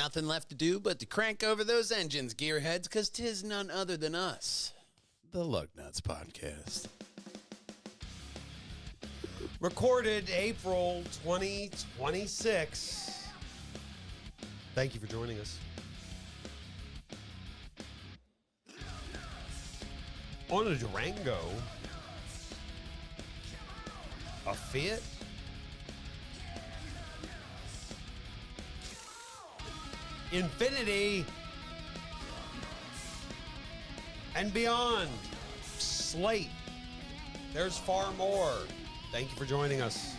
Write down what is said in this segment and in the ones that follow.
nothing left to do but to crank over those engines, gearheads, because 'tis none other than us, the Lugnutz Podcast. Recorded April 2026. Thank you for joining us. On a Durango, a Fiat, Infinity, and beyond. Slate. There's far more. Thank you for joining us.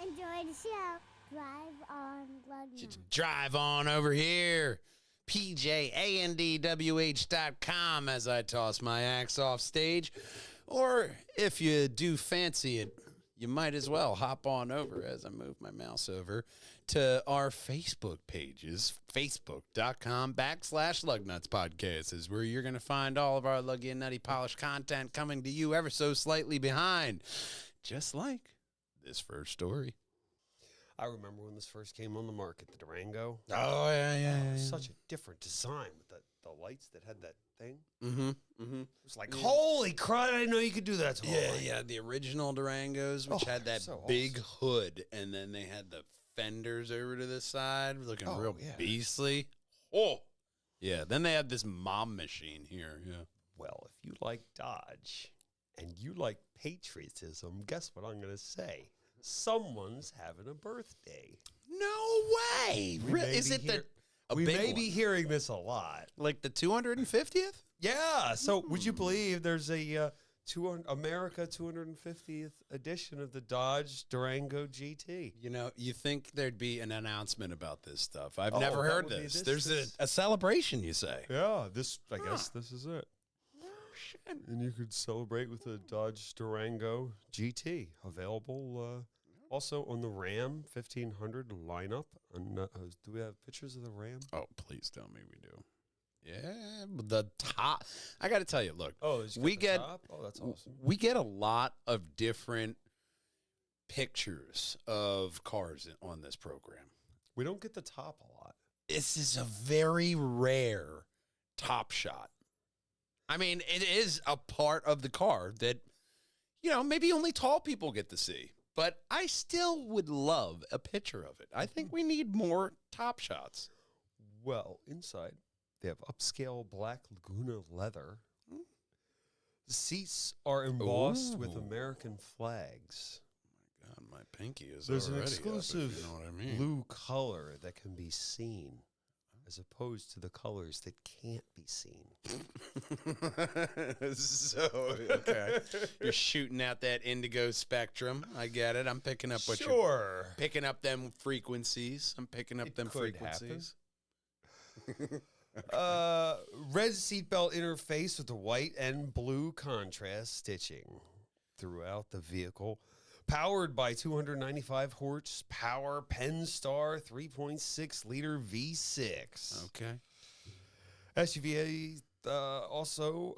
Enjoy the show. Drive on Lugnutz. Just drive on over here. PJANDWH.com as I toss my axe off stage. Or if you do fancy it, you might as well hop on over as I move my mouse over to our Facebook pages. Facebook.com/Lugnutz Podcast is where you're going to find all of our luggy and nutty polished content coming to you ever so slightly behind. Just like this first story. I remember when this first came on the market, the Durango. Oh, yeah. Such a different design with the lights that had that thing. Mm-hmm. It was like, holy crap, I didn't know you could do that. Yeah, the original Durangos, which had that big hood, and then they had the fenders over to the side, looking real beastly. Oh, yeah. Then they had this mom machine here. Yeah. Well, if you like Dodge and you like patriotism, guess what I'm going to say? Someone's having a birthday. No way. Is it we may be hearing this a lot. Like the 250th? Yeah. So would you believe there's a America 250th edition of the Dodge Durango GT? You know, you think there'd be an announcement about this stuff. I've never heard this. There's this. a celebration, you say? Yeah. I guess this is it. And you could celebrate with a Dodge Durango GT available also on the Ram 1500 lineup. And, do we have pictures of the Ram? Oh, please tell me we do. Yeah, the top. I got to tell you, look. Oh, top? Oh, that's awesome. We get a lot of different pictures of cars on this program. We don't get the top a lot. This is a very rare top shot. I mean, it is a part of the car that, maybe only tall people get to see. But I still would love a picture of it. I think we need more top shots. Well, inside, they have upscale black Laguna leather. The seats are embossed with American flags. Oh, my God, my pinky is There's already an exclusive up, if you know what I mean. blue color that can be seen, as opposed to the colors that can't be seen. Okay. You're shooting out that indigo spectrum. I get it. I'm picking up what you're picking up them frequencies. I'm picking up them frequencies. Red seatbelt interface with the white and blue contrast stitching throughout the vehicle. Powered by 295 horsepower Pennstar 3.6 liter V6. Okay. SUV also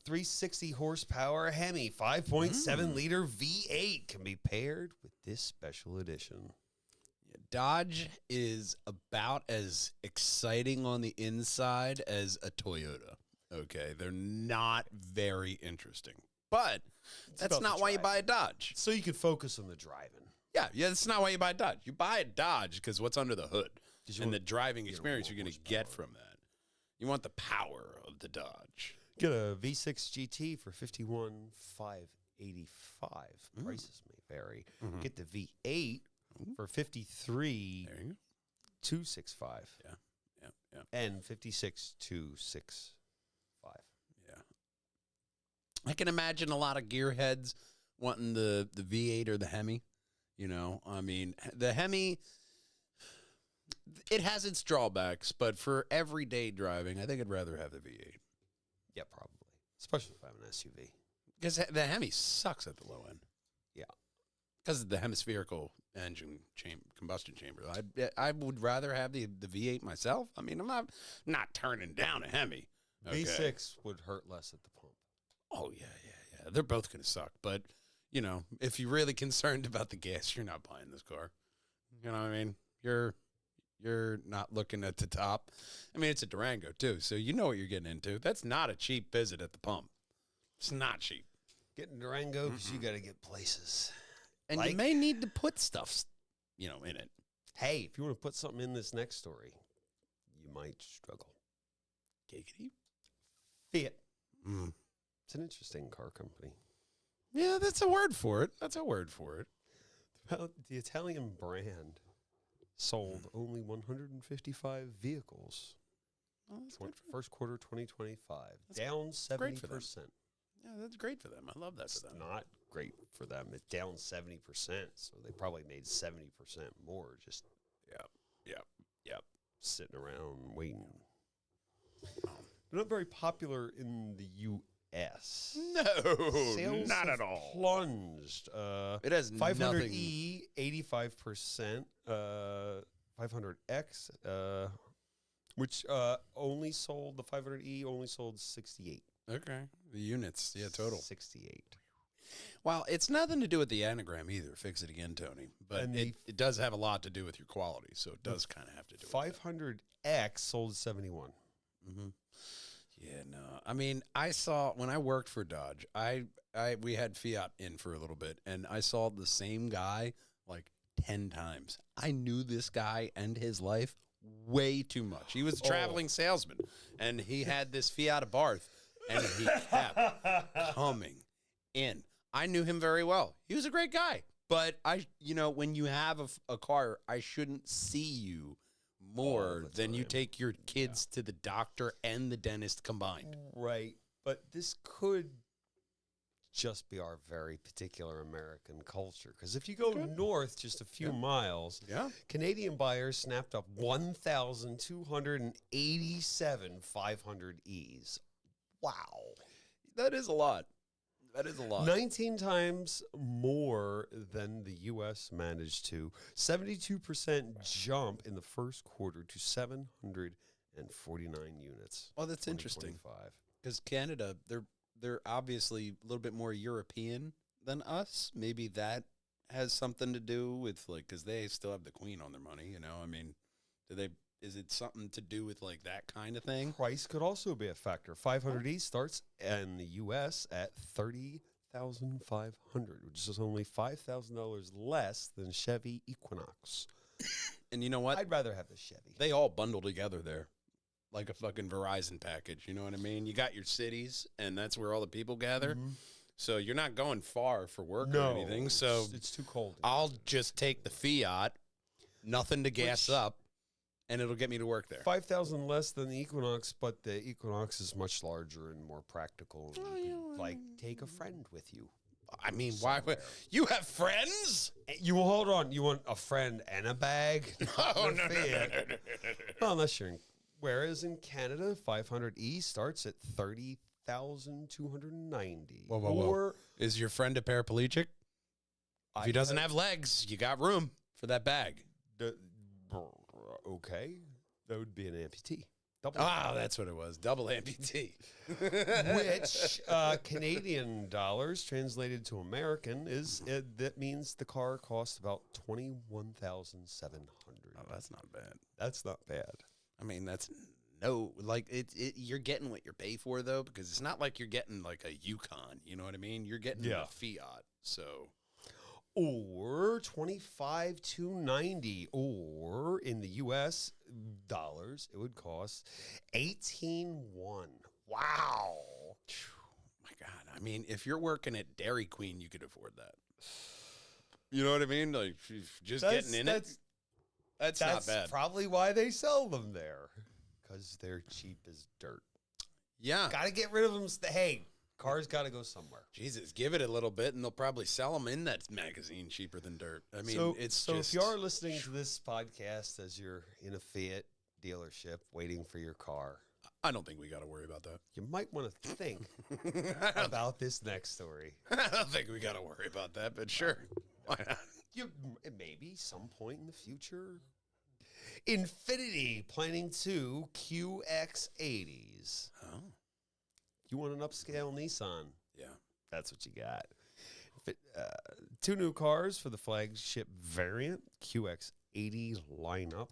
360 horsepower Hemi 5.7 liter V8 can be paired with this special edition. Yeah, Dodge is about as exciting on the inside as a Toyota. Okay, they're not very interesting. But that's not why you buy a Dodge. So you can focus on the driving. Yeah, that's not why you buy a Dodge. You buy a Dodge because what's under the hood and the driving experience you're going to get from that. You want the power of the Dodge. Get a V6 GT for $51,585. Prices may vary. Get the V8 for $53,265. Yeah. And $56,265. Yeah. I can imagine a lot of gearheads wanting the V8 or the Hemi. I mean, the Hemi, it has its drawbacks, but for everyday driving, I think I'd rather have the V8. Yeah, probably. Especially if I have an SUV. Because the Hemi sucks at the low end. Yeah. Because of the hemispherical engine combustion chamber. I would rather have the V8 myself. I mean, I'm not turning down a Hemi. Okay. V6 would hurt less at the pump. Oh, yeah. They're both going to suck. But, you know, if you're really concerned about the gas, you're not buying this car. You know what I mean? You're not looking at the top. I mean, it's a Durango, too, so you know what you're getting into. That's not a cheap visit at the pump. It's not cheap. Getting Durango because you got to get places. And you may need to put stuff, you know, in it. Hey, if you want to put something in this next story, you might struggle. Giggity. Fiat. It's an interesting car company. Yeah, that's a word for it. Well, the Italian brand sold only 155 vehicles. Oh, that's good for First quarter 2025. Down 70%. great for them. Yeah, that's great for them. I love that It's for them. not great for them. It's down 70%, so they probably made 70% more just Yep. sitting around waiting. They're not very popular in the U.S. No, Sales not have at all. Plunged. It has 500E, 85%. 500X, which only sold, the 500E only sold 68. Okay. The units, yeah, total. 68. Well, it's nothing to do with the anagram either. Fix it again, Tony. But And it does have a lot to do with your quality, so it does kind of have to do with 500X sold 71. Mm-hmm. Yeah, no. I mean, I saw when I worked for Dodge, we had Fiat in for a little bit, and I saw the same guy like 10 times. I knew this guy and his life way too much. He was a traveling salesman, and he had this Fiat Abarth, and he kept coming in. I knew him very well. He was a great guy. But when you have a car, I shouldn't see you more than you take your kids to the doctor and the dentist combined. Right. But this could just be our very particular American culture. Because if you go north just a few miles, Canadian buyers snapped up 1,287 500Es. Wow. That is a lot. 19 times more than the U.S. managed to. 72% jump in the first quarter to 749 units. Well, that's interesting. Because Canada, they're obviously a little bit more European than us. Maybe that has something to do with, like, because they still have the Queen on their money, you know? I mean, is it something to do with, like, that kind of thing? Price could also be a factor. 500E starts in the U.S. at $30,500, which is only $5,000 less than Chevy Equinox. And you know what? I'd rather have the Chevy. They all bundle together there like a fucking Verizon package. You know what I mean? You got your cities, and that's where all the people gather. Mm-hmm. So you're not going far for work or anything. So it's too cold. I'll just take the Fiat, nothing to gas up, and it'll get me to work there. 5,000 less than the Equinox, but the Equinox is much larger and more practical. Like, take a friend with you. I mean, why would you have friends? You hold on. You want a friend and a bag? No. Well, unless you're in. Whereas in Canada, 500E starts at 30,290. Whoa. Is your friend a paraplegic? If he doesn't have legs, you got room for that bag. Okay. That would be an amputee. That's what it was. Double amputee. Which Canadian dollars translated to American that means the car costs about $21,700. Oh, that's not bad. That's not bad. I mean, you're getting what you're paid for, though, because it's not like you're getting like a Yukon. You know what I mean? You're getting a Fiat. So, or 25,290, or in the U.S. dollars, it would cost 18,100. Wow. My God. I mean, if you're working at Dairy Queen, you could afford that. You know what I mean? Like, just getting in it. That's not bad. That's probably why they sell them there, because they're cheap as dirt. Yeah. Got to get rid of them. Hey, cars got to go somewhere. Jesus, give it a little bit, and they'll probably sell them in that magazine cheaper than dirt. I mean, if you are listening to this podcast as you're in a Fiat dealership waiting for your car, I don't think we got to worry about that. You might want to think about this next story. I don't think we got to worry about that, but sure. Why not? Maybe some point in the future. Infiniti planning 2 QX80s. Oh. You want an upscale Nissan? Yeah. That's what you got. 2 new cars for the flagship variant QX80 lineup.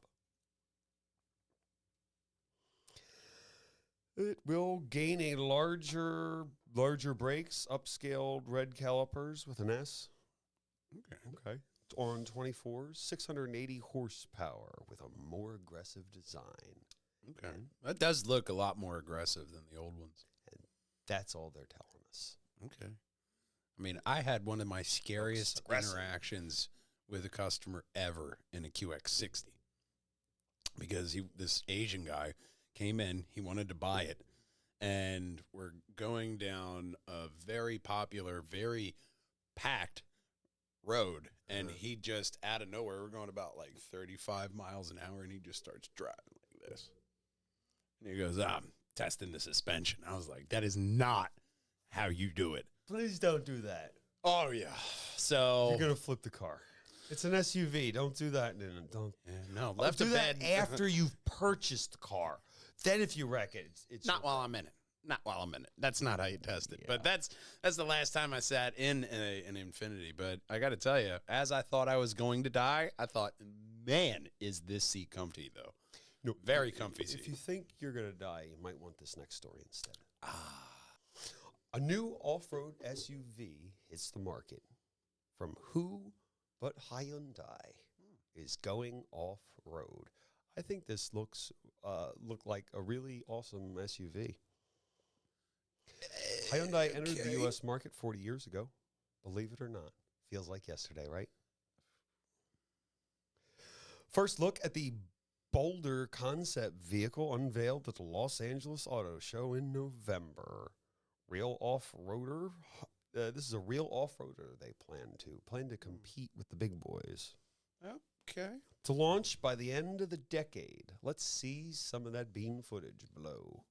It will gain a larger brakes, upscaled red calipers with an S. Okay. On 24s, 680 horsepower with a more aggressive design. Okay. That does look a lot more aggressive than the old ones. And that's all they're telling us. Okay. I mean, I had one of my scariest aggressive. interactions with a customer ever in a QX60 because this Asian guy came in, he wanted to buy it, and we're going down a very popular, very packed road, and he just out of nowhere, we're going about like 35 miles an hour, and he just starts driving like this. And he goes, I'm testing the suspension. I was like, that is not how you do it. Please don't do that. Oh, yeah. So You're going to flip the car. It's an SUV. Don't do that. Don't. yeah, no, Left left do a that bed after you've purchased the car. Then if you wreck it, it's Not your while fault. I'm in it. Not while I'm in it. That's not how you test it. Yeah. But that's the last time I sat in an Infinity. But I got to tell you, as I thought I was going to die, I thought, man, is this seat comfy, though. No, Very comfy If seat. you think you're going to die, you might want this next story instead. A new off-road SUV hits the market from who but Hyundai is going off-road. I think this look like a really awesome SUV. Hyundai entered the U.S. market 40 years ago. Believe it or not. Feels like yesterday, right? First look at the Boulder concept vehicle unveiled at the Los Angeles Auto Show in November. Real off-roader. This is a real off-roader they plan to compete with the big boys. Okay. To launch by the end of the decade. Let's see some of that bean footage below.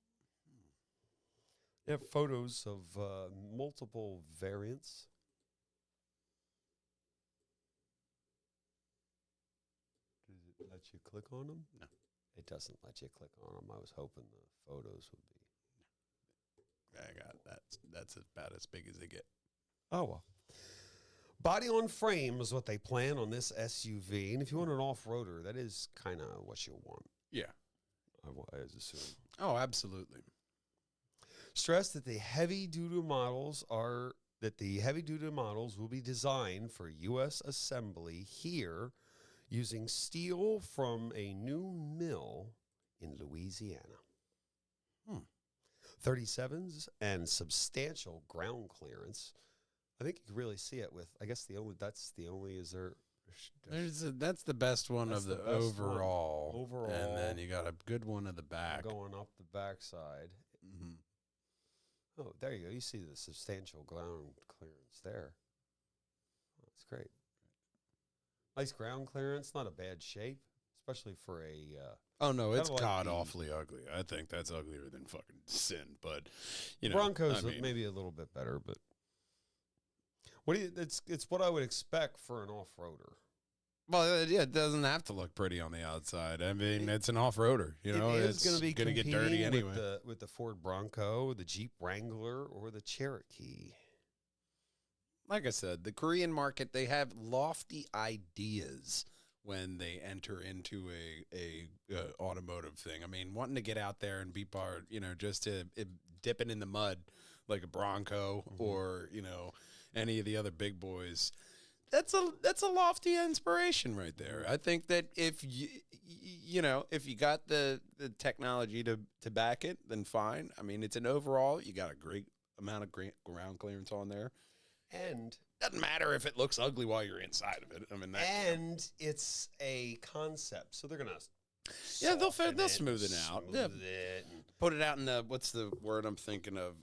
They have photos of multiple variants. Does it let you click on them? No. It doesn't let you click on them. I was hoping the photos would be. I got that. That's about as big as they get. Oh, well. Body on frame is what they plan on this SUV. And if you want an off-roader, that is kind of what you'll want, Yeah. I assume. Oh, absolutely. Stress that the heavy-duty models will be designed for U.S. assembly here using steel from a new mill in Louisiana. 37s and substantial ground clearance. I think you can really see it with, I guess that's That's the best one That's of the the best one. overall. Overall. And then you got a good one of the back. going up the backside. Mm-hmm. Oh, there you go. You see the substantial ground clearance there. Oh, that's great. Nice ground clearance, not a bad shape, especially for a... Oh, no, it's like god the- awfully ugly. I think that's uglier than fucking sin. But, you know. Broncos I mean, maybe a little bit better, but... It's what I would expect for an off-roader. Well, yeah, it doesn't have to look pretty on the outside. I mean, it's an off-roader. You know, it is it's going to be going to get competing dirty anyway. with the Ford Bronco, the Jeep Wrangler, or the Cherokee. Like I said, the Korean market, they have lofty ideas when they enter into a automotive thing. I mean, wanting to get out there and be part, just to dip it in the mud like a Bronco or, any of the other big boys. That's a lofty inspiration right there. I think that if if you got the technology to back it, then fine. I mean, it's an overall, you got a great amount of ground clearance on there. And Doesn't matter if it looks ugly while you're inside of it. I mean, it's a concept, so they're gonna they'll smooth it out. Yeah. It and Put it out in what's the word I'm thinking of?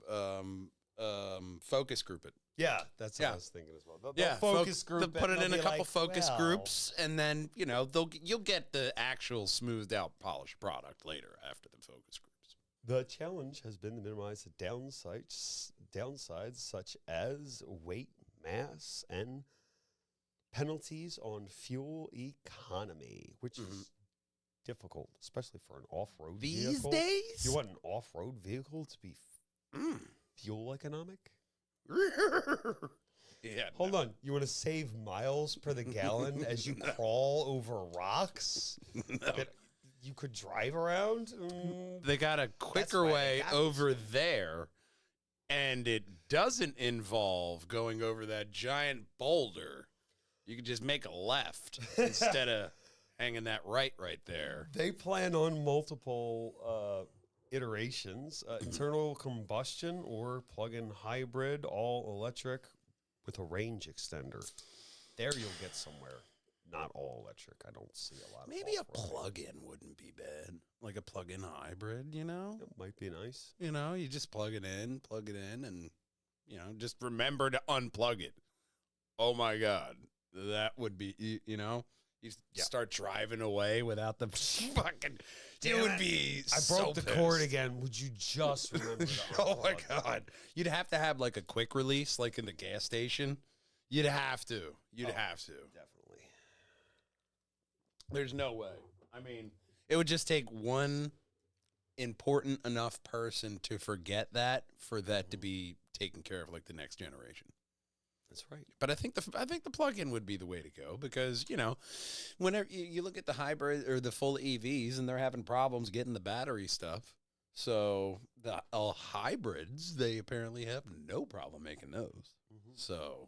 Focus group it. yeah, that's what Yeah. I was thinking as well. They'll focus group. They'll put it and in they'll a be couple like, focus well, groups, and then you'll get the actual smoothed out, polished product later after the focus groups. The challenge has been to minimize the downsides such as weight, mass, and penalties on fuel economy, which is difficult, especially for an off-road These vehicle. days, You want an off-road vehicle to be Fuel economic? Yeah. Hold on. You want to save miles per the gallon as you crawl over rocks that you could drive around? They got a quicker why they way got over there, and it doesn't involve going over that giant boulder. You could just make a left instead of hanging that right there. They plan on multiple iterations, internal combustion or plug-in hybrid, all electric with a range extender. There you'll get somewhere. Not all electric. I don't see a lot of Maybe a off-roading. plug-in wouldn't be bad. Like a plug-in hybrid, you know? It might be nice. You know, you just plug it in, and, you know, just remember to unplug it. Oh, my God. That would be, you know, you start driving away without the fucking, it would be I so broke the pissed. cord again. Would you just remember to Oh, my unplug? God. You'd have to have, like, a quick release, like in the gas station. You'd have to. You'd have to. Definitely. There's no way. I mean, it would just take one important enough person to forget that for that to be taken care of, like the next generation. That's right. But I think the plug-in would be the way to go because, you know, whenever you look at the hybrid or the full EVs and they're having problems getting the battery stuff. So the hybrids, they apparently have no problem making those. So,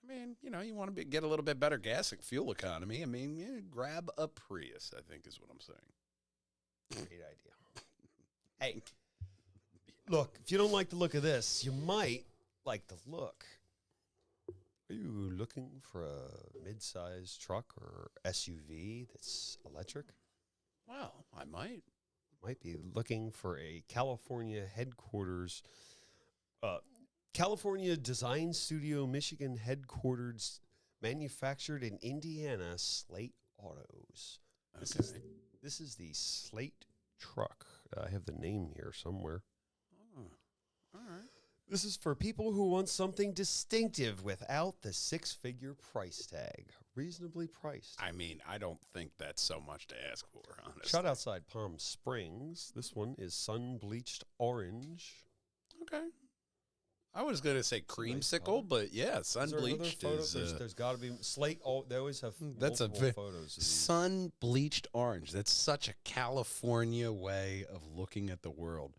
I mean, you know, you want to get a little bit better gas and fuel economy. I mean, grab a Prius, I think is what I'm saying. Great idea. Hey, look, if you don't like the look of this, you might like the look. Are you looking for a mid-sized truck or SUV that's electric? Well, I might. Might be looking for a California headquarters, California Design Studio, Michigan headquarters, manufactured in Indiana, Slate Autos. This is the Slate truck. I have the name here somewhere. Oh, all right. This is for people who want something distinctive without the six-figure price tag. Reasonably priced. I mean, I don't think that's so much to ask for, honestly. Shot outside Palm Springs. This one is sun-bleached orange. Okay. I was going to say creamsicle, but yeah, sun bleached is. There's got to be Slate. They always have That's a multiple photos. Of these. sun bleached orange. That's such a California way of looking at the world.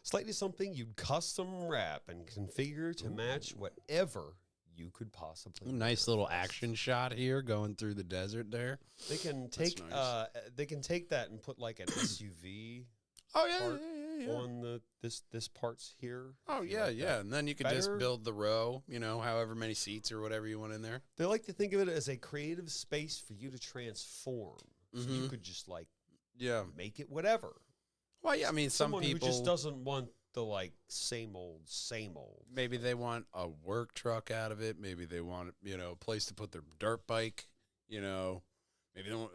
Slate is something you'd custom wrap and configure to match whatever you could possibly. Nice little action shot here going through the desert there. They can take nice. They can take that and put like an SUV. Oh yeah, part yeah. on the this parts here. Oh if you yeah, like yeah. that. And then you could better. just build the row, you know, however many seats or whatever you want in there. They like to think of it as a creative space for you to transform. So you could just like make it whatever. Well, yeah, I mean, some Someone people who just doesn't want the like same old. Maybe they want a work truck out of it. Maybe they want, you know, a place to put their dirt bike. You know, maybe they don't.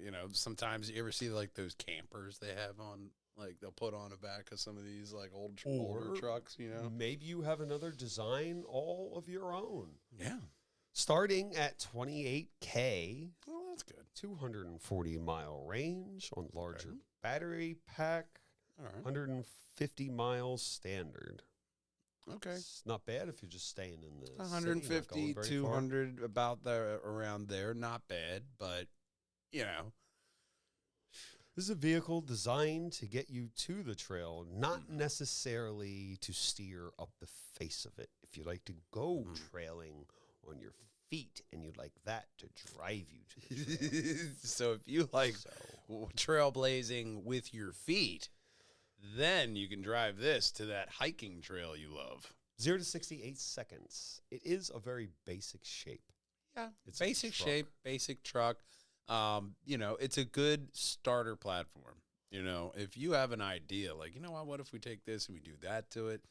You know, sometimes you ever see like those campers they have on. Like they'll put on the back of some of these like older trucks, you know. Maybe you have another design all of your own. Yeah. Starting at 28K, Well, that's good. 240-mile range on larger battery pack, All right. 150 miles standard. Okay. It's not bad if you're just staying in the city, not 150, going very 200, about there, around there. Not bad, but you know. This is a vehicle designed to get you to the trail, not necessarily to steer up the face of it. If you like to go trailing on your feet and you'd like that to drive you to the trail. So if you like trailblazing with your feet, then you can drive this to that hiking trail you love. 0 to 68 seconds. It is a very basic shape. Yeah, It's a basic truck. shape, basic truck. You know, it's a good starter platform. You know, if you have an idea, like, you know what if we take this and we do that to it?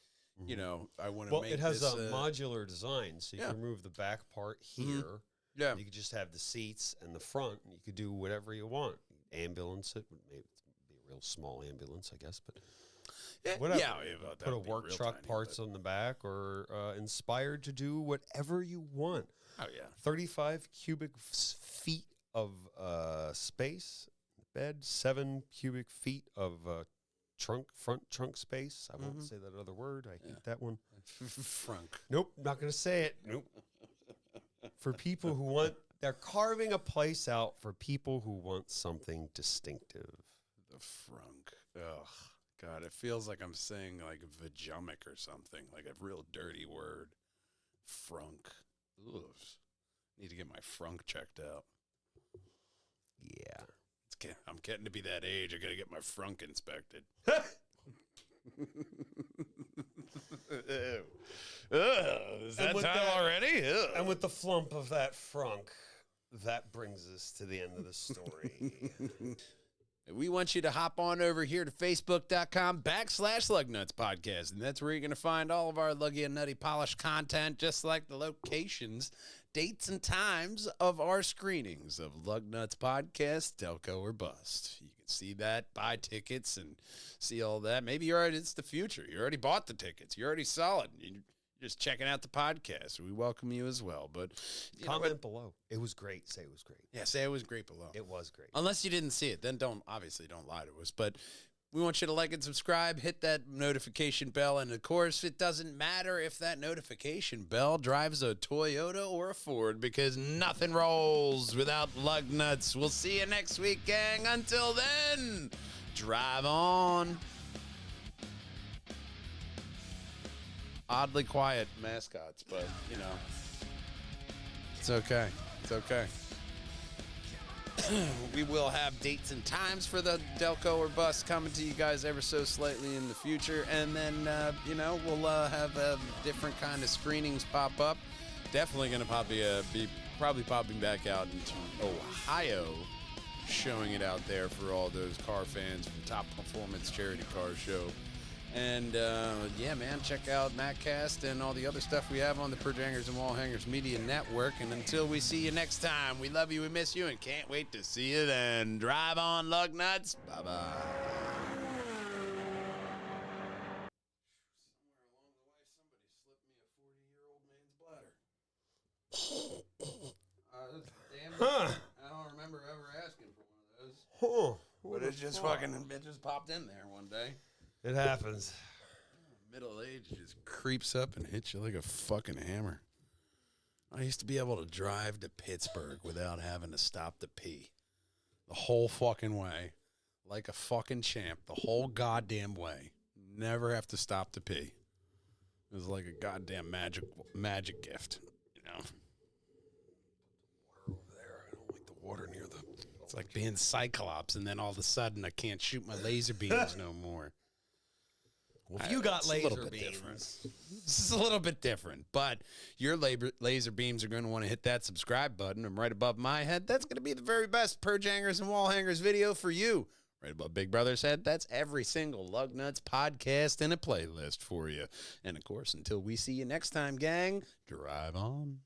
You know, I want to Well, make it has this, a modular design, so you yeah. can remove the back part here. Yeah. You could just have the seats and the front, and you could do whatever you want. Ambulance it would maybe be a real small ambulance, I guess, but whatever. Yeah, Put a work truck parts on the back, or inspired to do whatever you want. Oh, yeah. 35 cubic feet of space, bed, 7 cubic feet of front trunk space. I won't say that other word. I hate that one. Frunk. Nope, not going to say it. Nope. For people who want, they're carving a place out for people who want something distinctive. The frunk. Ugh. God, it feels like I'm saying like vajumic or something, like a real dirty word. Frunk. Ugh. Need to get my frunk checked out. Yeah. I'm getting to be that age. I got to get my frunk inspected. Is that time already? And with the flump of that frunk, that brings us to the end of the story. We want you to hop on over here to Facebook.com/Lugnutz Podcast. And that's where you're going to find all of our luggy and nutty polished content, just like the locations, dates, and times of our screenings of Lugnutz Podcast, Delco or Bust. You can see that, buy tickets, and see all that. Maybe it's the future. You already bought the tickets. You're already solid. You're just checking out the podcast. We welcome you as well. But comment below. It was great. Say it was great. Yeah, say it was great below. It was great. Unless you didn't see it, then don't lie to us. But we want you to like and subscribe, hit that notification bell, and of course, it doesn't matter if that notification bell drives a Toyota or a Ford, because nothing rolls without Lugnutz. We'll see you next week, gang. Until then, drive on. Oddly quiet mascots, but, it's okay. It's okay. We will have dates and times for the Delco or Bust coming to you guys ever so slightly in the future. And then, we'll have different kind of screenings pop up. Definitely going to be probably popping back out into Ohio, showing it out there for all those car fans from Top Performance Charity Car Show. And, check out MacCast and all the other stuff we have on the Perjangers and Wallhangers Media Network. And until we see you next time, we love you, we miss you, and can't wait to see you then. Drive on, Lugnutz. Bye-bye. Somewhere along the way, somebody slipped me a 40-year-old man's bladder. I don't remember ever asking for one of those. But it just popped in there one day. It happens. Middle age just creeps up and hits you like a fucking hammer. I used to be able to drive to Pittsburgh without having to stop to pee. The whole fucking way. Like a fucking champ. The whole goddamn way. Never have to stop to pee. It was like a goddamn magic gift, Water over there. I don't like the water near the... It's like being Cyclops, and then all of a sudden I can't shoot my laser beams no more. Well, if you got laser beams. Different. This is a little bit different, but your laser beams are going to want to hit that subscribe button. And right above my head, that's going to be the very best Perjangers and Wallhangers video for you. Right above Big Brother's head, that's every single Lugnutz podcast and a playlist for you. And of course, until we see you next time, gang, drive on.